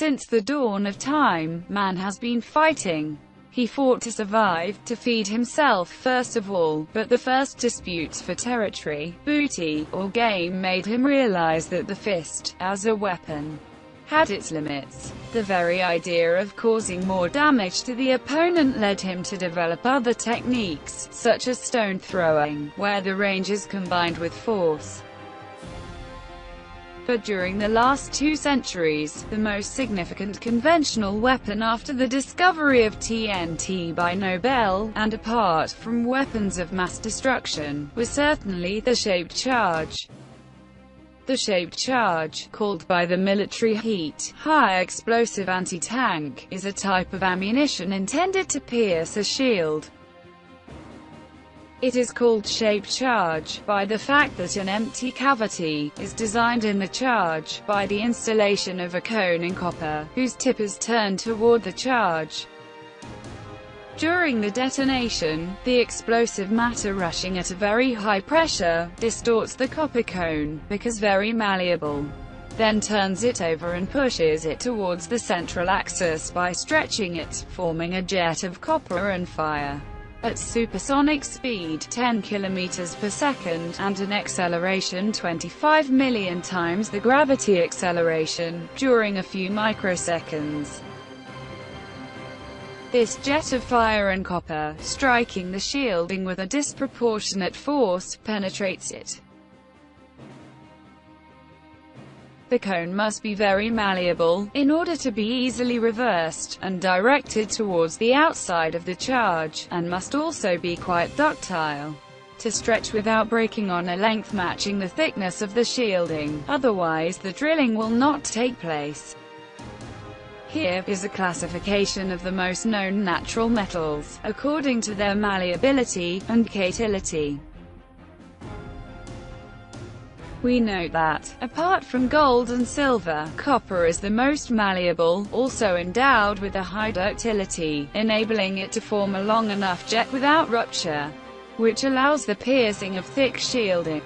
Since the dawn of time, man has been fighting. He fought to survive, to feed himself first of all, but the first disputes for territory, booty, or game made him realize that the fist, as a weapon, had its limits. The very idea of causing more damage to the opponent led him to develop other techniques, such as stone throwing, where the range is combined with force. But during the last 2 centuries, the most significant conventional weapon after the discovery of TNT by Nobel, and apart from weapons of mass destruction, was certainly the shaped charge. The shaped charge, called by the military heat, high-explosive anti-tank, is a type of ammunition intended to pierce a shield. It is called shaped charge by the fact that an empty cavity is designed in the charge by the installation of a cone in copper, whose tip is turned toward the charge. During the detonation, the explosive matter rushing at a very high pressure distorts the copper cone, because very malleable, then turns it over and pushes it towards the central axis by stretching it, forming a jet of copper and fire. At supersonic speed 10 km per second, and an acceleration 25 million times the gravity acceleration, during a few microseconds. This jet of fire and copper, striking the shielding with a disproportionate force, penetrates it. The cone must be very malleable, in order to be easily reversed, and directed towards the outside of the charge, and must also be quite ductile, to stretch without breaking on a length matching the thickness of the shielding, otherwise the drilling will not take place. Here is a classification of the most known natural metals, according to their malleability and ductility. We note that, apart from gold and silver, copper is the most malleable, also endowed with a high ductility, enabling it to form a long enough jet without rupture, which allows the piercing of thick shielding.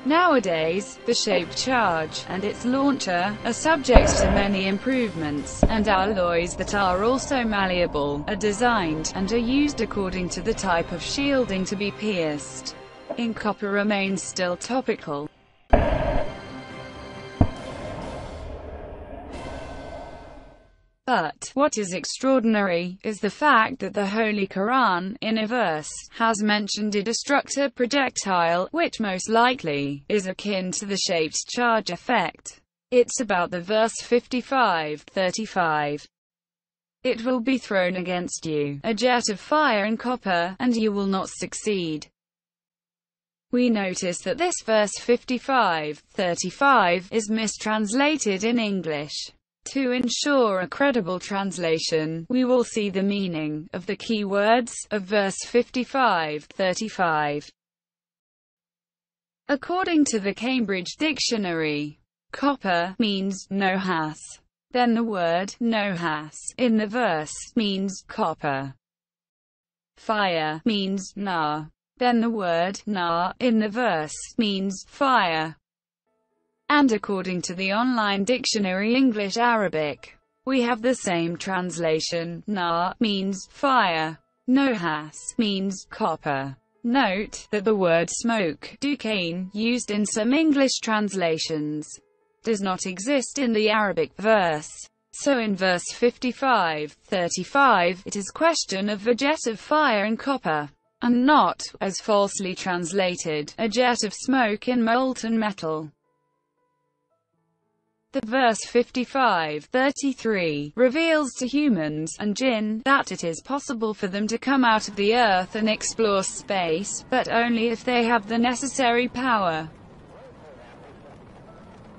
Nowadays, the shaped charge, and its launcher, are subject to many improvements, and alloys that are also malleable, are designed, and are used according to the type of shielding to be pierced. In copper remains still topical. But, what is extraordinary, is the fact that the Holy Quran, in a verse, has mentioned a destructor projectile, which most likely is akin to the shaped charge effect. It's about the verse 55:35. It will be thrown against you, a jet of fire and copper, and you will not succeed. We notice that this verse 55:35 is mistranslated in English. To ensure a credible translation, we will see the meaning of the key words of verse 55:35. According to the Cambridge Dictionary, copper means nohas. Then the word nohas in the verse means copper. Fire means nar. Then the word nar in the verse means fire. And according to the online dictionary English-Arabic, we have the same translation. Nar means fire. Nohas means copper. Note that the word smoke, dukain, used in some English translations, does not exist in the Arabic verse. So in verse 55:35, it is question of a jet of fire and copper, and not, as falsely translated, a jet of smoke in molten metal. The verse 55:33 reveals to humans and jinn that it is possible for them to come out of the earth and explore space, but only if they have the necessary power.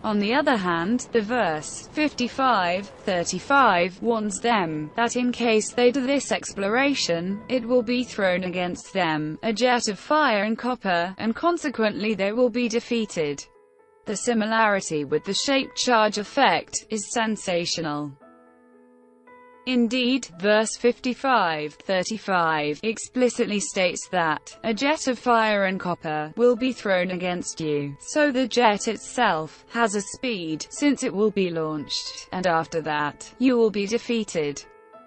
On the other hand, the verse 55:35 warns them that in case they do this exploration, it will be thrown against them, a jet of fire and copper, and consequently they will be defeated. The similarity with the shaped charge effect is sensational. Indeed, verse 55:35 explicitly states that a jet of fire and copper will be thrown against you. So the jet itself has a speed, since it will be launched, and after that, you will be defeated.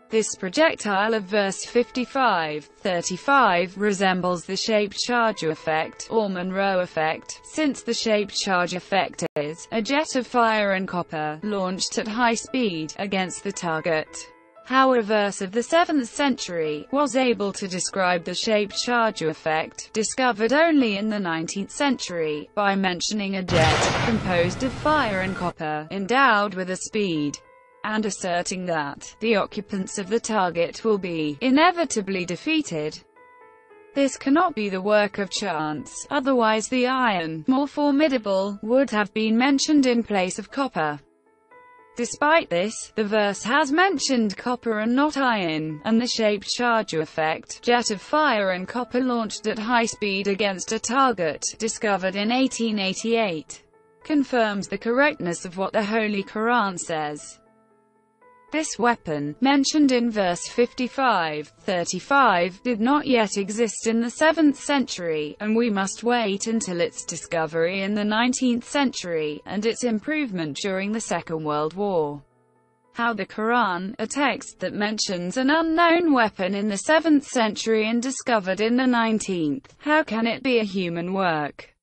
This projectile of verse 55:35 resembles the shaped charge effect, or Monroe effect, since the shaped charge effect is a jet of fire and copper, launched at high speed, against the target. How a verse of the 7th century was able to describe the shaped charge effect, discovered only in the 19th century, by mentioning a jet composed of fire and copper, endowed with a speed, and asserting that the occupants of the target will be inevitably defeated. This cannot be the work of chance, otherwise the iron, more formidable, would have been mentioned in place of copper. Despite this, the verse has mentioned copper and not iron, and the shaped charge effect, jet of fire and copper launched at high speed against a target, discovered in 1888, confirms the correctness of what the Holy Quran says. This weapon, mentioned in verse 55:35, did not yet exist in the 7th century, and we must wait until its discovery in the 19th century, and its improvement during the Second World War. How the Quran, a text that mentions an unknown weapon in the 7th century and discovered in the 19th, how can it be a human work?